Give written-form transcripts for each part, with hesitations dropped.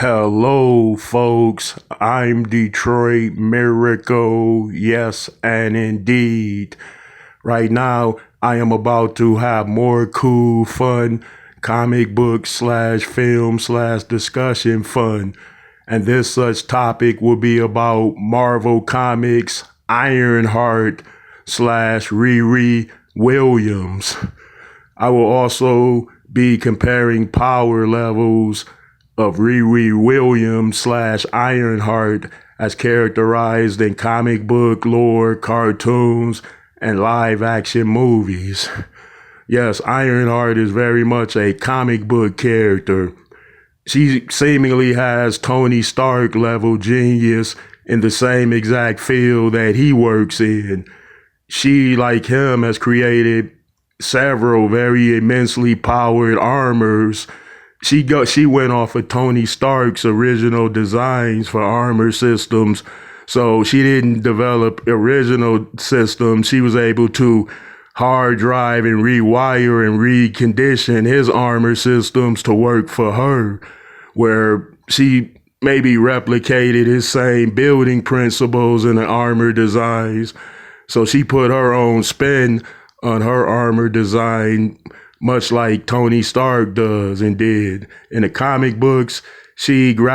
Hello, folks. I'm Detroit Miracle. Yes, and indeed. Right now, I am about to have more cool, fun comic book slash film slash discussion fun. And this such topic will be about Marvel Comics Ironheart slash Riri Williams. I will also be comparing power levels of Riri Williams slash Ironheart as characterized in comic book lore, cartoons, and live action movies. Yes, Ironheart is very much a comic book character. She seemingly has Tony Stark level genius in the same exact field that he works in. She, like him, has created several very immensely powered armors. She went off of Tony Stark's original designs for armor systems. So she didn't develop original systems. She was able to hard drive and rewire and recondition his armor systems to work for her, where she maybe replicated his same building principles in the armor designs. So she put her own spin on her armor design, much like Tony Stark does and did. In the comic books, she built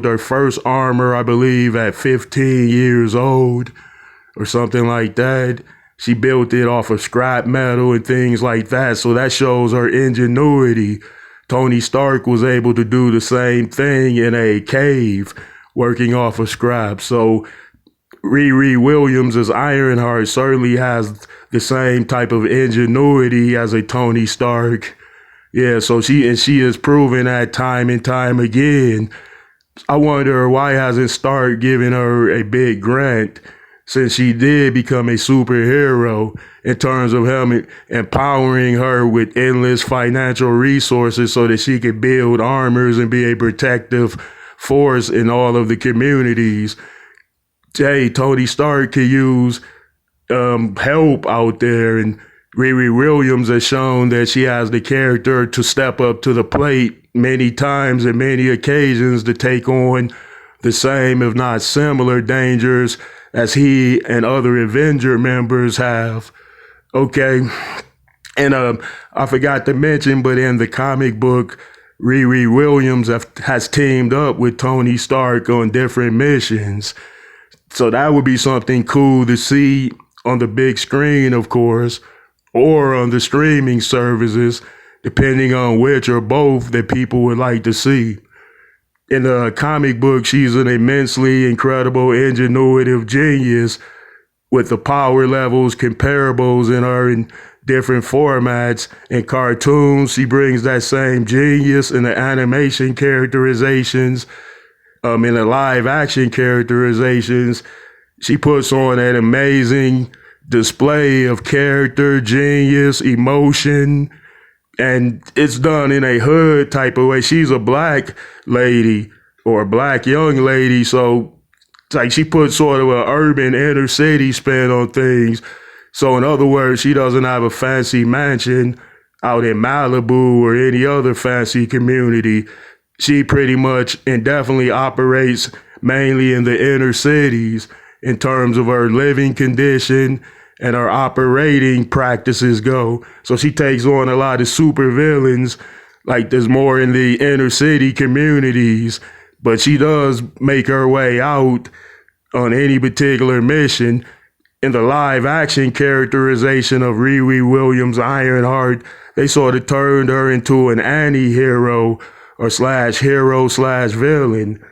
her first armor, I believe, at 15 years old or something like that. She built it off of scrap metal and things like that. So that shows her ingenuity. Tony Stark was able to do the same thing in a cave working off of scrap. So Riri Williams as Ironheart certainly has the same type of ingenuity as a Tony Stark. Yeah, so she has proven that time and time again. I wonder why hasn't Stark given her a big grant since she did become a superhero in terms of him empowering her with endless financial resources so that she could build armors and be a protective force in all of the communities. Hey, Tony Stark could use help out there, and Riri Williams has shown that she has the character to step up to the plate many times and many occasions to take on the same, if not similar, dangers as he and other Avenger members have. Okay, and I forgot to mention, but in the comic book, Riri Williams has teamed up with Tony Stark on different missions. So that would be something cool to see on the big screen, of course, or on the streaming services, depending on which or both that people would like to see. In the comic book, she's an immensely incredible, ingenuitive genius with the power levels comparables in her in different formats. In cartoons, she brings that same genius in the animation characterizations. In the live action characterizations, she puts on an amazing display of character, genius, emotion, and it's done in a hood type of way. She's a black lady or a black young lady, so it's like she puts sort of an urban inner city spin on things. So in other words, she doesn't have a fancy mansion out in Malibu or any other fancy community. She pretty much and definitely operates mainly in the inner cities in terms of her living condition and her operating practices go. So she takes on a lot of super villains, like there's more in the inner city communities, but she does make her way out on any particular mission. In the live action characterization of Riri Williams Ironheart, they sort of turned her into an anti-hero or slash hero slash villain.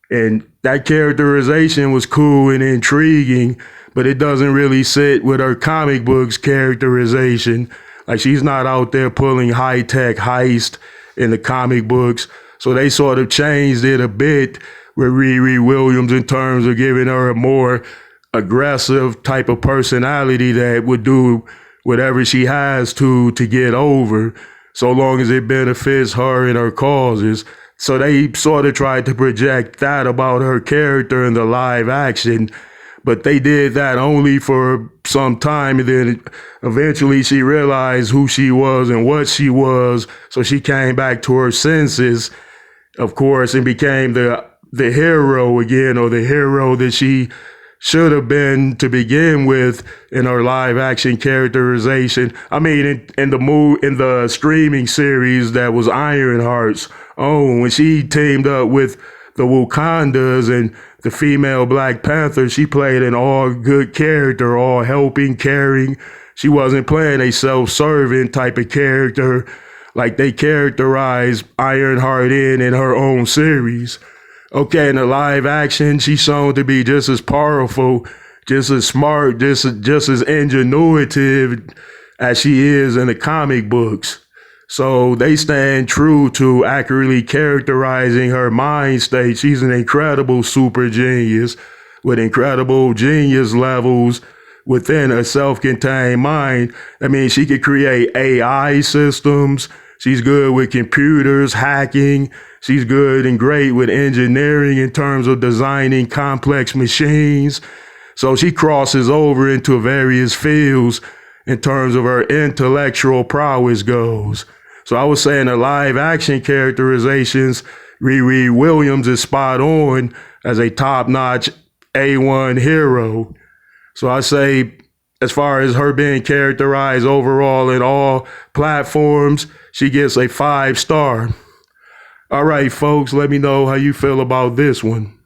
And that characterization was cool and intriguing, but it doesn't really sit with her comic books characterization. Like she's not out there pulling high-tech heist in the comic books. So they sort of changed it a bit with Riri Williams in terms of giving her a more aggressive type of personality that would do whatever she has to get over, so long as it benefits her and her causes. So they sort of tried to project that about her character in the live action, but they did that only for some time, and then eventually she realized who she was and what she was, so she came back to her senses of course, and became the hero again, or the hero that she should have been to begin with in her live action characterization. I mean, in the streaming series that was Ironheart's own, when she teamed up with the Wakandas and the female Black Panther, she played an all good character, all helping, caring. She wasn't playing a self-serving type of character like they characterized Ironheart in her own series. Okay, in the live action, she's shown to be just as powerful, just as smart, just as ingenuitive as she is in the comic books. So they stand true to accurately characterizing her mind state. She's an incredible super genius with incredible genius levels within a self-contained mind. I mean, she could create AI systems. She's good with computers, hacking. She's good and great with engineering in terms of designing complex machines. So she crosses over into various fields in terms of her intellectual prowess goes. So I was saying the live action characterizations, Riri Williams is spot on as a top-notch A1 hero. So I say, as far as her being characterized overall in all platforms, she gets a 5-star. All right, folks, let me know how you feel about this one.